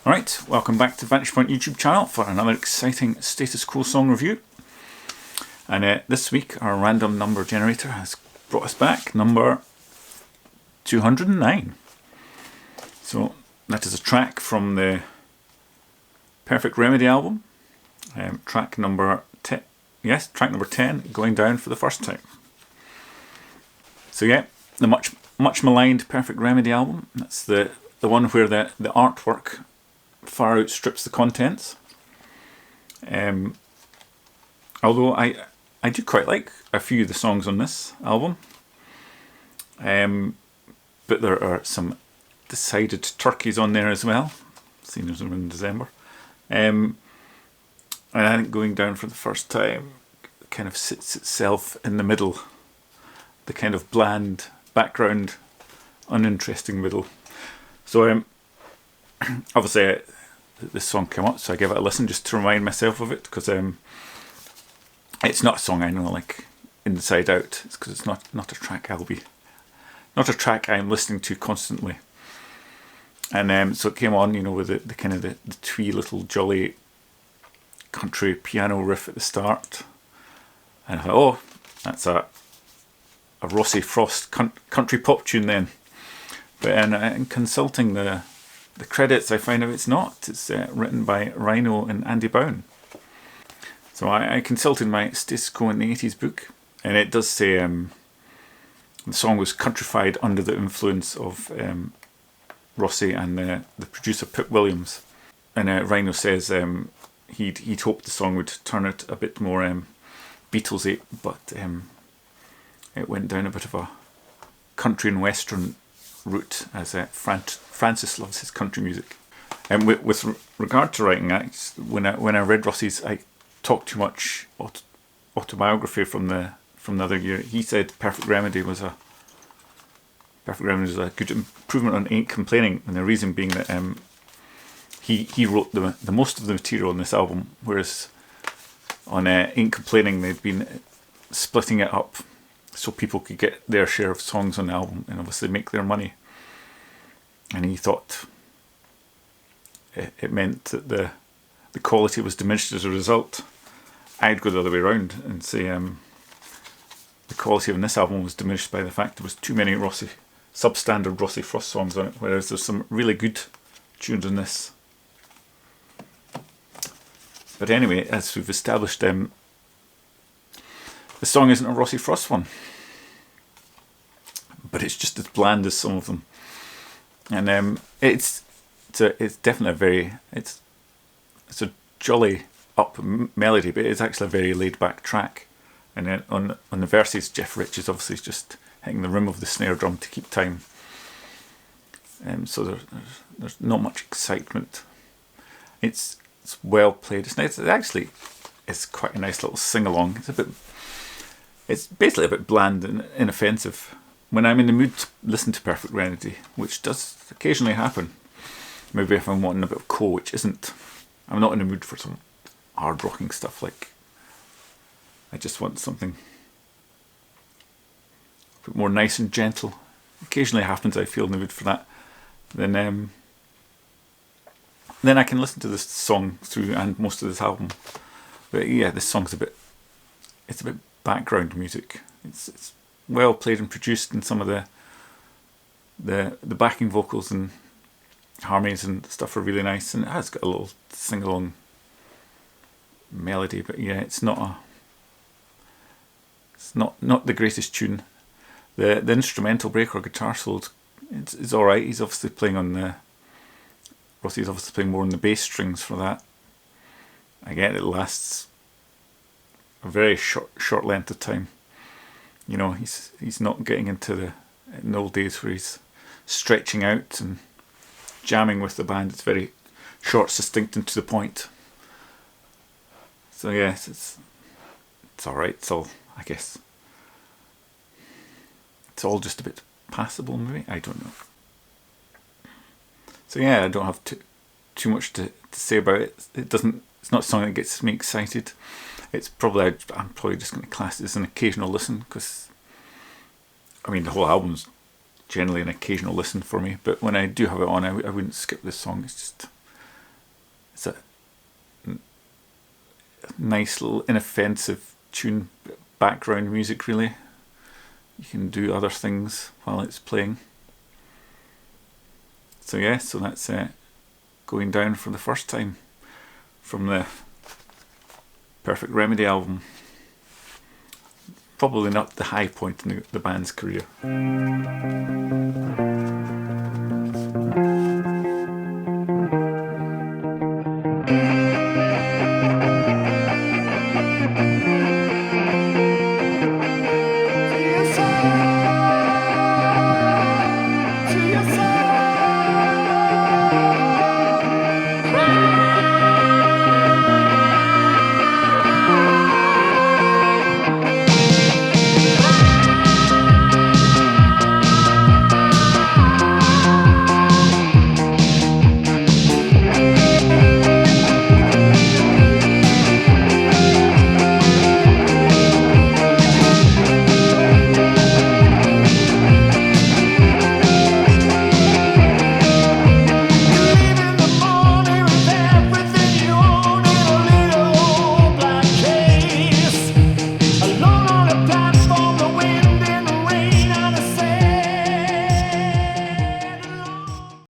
Alright, welcome back to Vantage Point YouTube channel for another exciting Status Quo song review. And this week our random number generator has brought us back number 209. So that is a track from the Perfect Remedy album. Track number 10. Yes, track number 10, Going Down for the First Time. So yeah, the much maligned Perfect Remedy album. That's the one where the artwork far outstrips the contents. Although I do quite like a few of the songs on this album. But there are some decided turkeys on there as well, seeing as we're in December. And I think Going Down for the First Time kind of sits itself in the middle. The kind of bland background, uninteresting middle. So obviously this song came up, so I gave it a listen just to remind myself of it, because it's not a song I know like inside out. It's because it's not a track not a track I'm listening to constantly. And so it came on, you know, with the kind of the twee little jolly country piano riff at the start, and I thought, oh, that's a Rossi Frost country pop tune then. But in consulting the credits, I find out it's not. It's written by Rhino and Andy Bown. So I consulted my Status Quo in the 80s book, and it does say the song was countrified under the influence of Rossi and the producer Pip Williams. And Rhino says he'd hoped the song would turn out a bit more Beatlesy, but it went down a bit of a country and western route, as Francis loves his country music. And with regard to writing, when I read Rossi's I Talk Too Much autobiography from the other year, he said Perfect Remedy was a good improvement on Ain't Complaining, and the reason being that he wrote the most of the material on this album, whereas on Ain't Complaining they'd been splitting it up so people could get their share of songs on the album and obviously make their money. And he thought it meant that the quality was diminished as a result. I'd go the other way around and say the quality of this album was diminished by the fact there was too many substandard Rossi Frost songs on it, whereas there's some really good tunes on this. But anyway, as we've established, the song isn't a Rossi Frost one, but it's just as bland as some of them. And it's definitely it's a jolly up melody, but it's actually a very laid back track. And then on the verses, Jeff Rich is obviously just hitting the rim of the snare drum to keep time. So there's not much excitement. It's well played. It's nice. It actually is quite a nice little sing along. It's basically a bit bland and inoffensive. When I'm in the mood to listen to Perfect Remedy, which does occasionally happen, maybe if I'm wanting a bit of Quo, which isn't, I'm not in the mood for some hard rocking stuff. Like, I just want something a bit more nice and gentle. Occasionally happens I feel in the mood for that. Then I can listen to this song through and most of this album. But yeah, this song's a bit background music. It's well played and produced, and some of the backing vocals and harmonies and stuff are really nice, and it has got a little sing along melody. But yeah, it's not the greatest tune. The instrumental break or guitar solo is alright. He's obviously playing on Rossi's obviously playing more on the bass strings for that. Again, it lasts a very short length of time. You know, he's not getting into in the old days where he's stretching out and jamming with the band. It's very short, succinct, and to the point. So yes, it's alright. It's all, I guess, it's all just a bit passable, maybe. I don't know. So yeah, I don't have too much to say about it. It's not something that gets me excited. It's probably, I'm probably just going to class it as an occasional listen, because I mean the whole album's generally an occasional listen for me, but when I do have it on, I wouldn't skip this song. It's just nice little inoffensive tune, background music really. You can do other things while it's playing. So yeah, so that's Going Down for the First Time from the Perfect Remedy album. Probably not the high point in the band's career.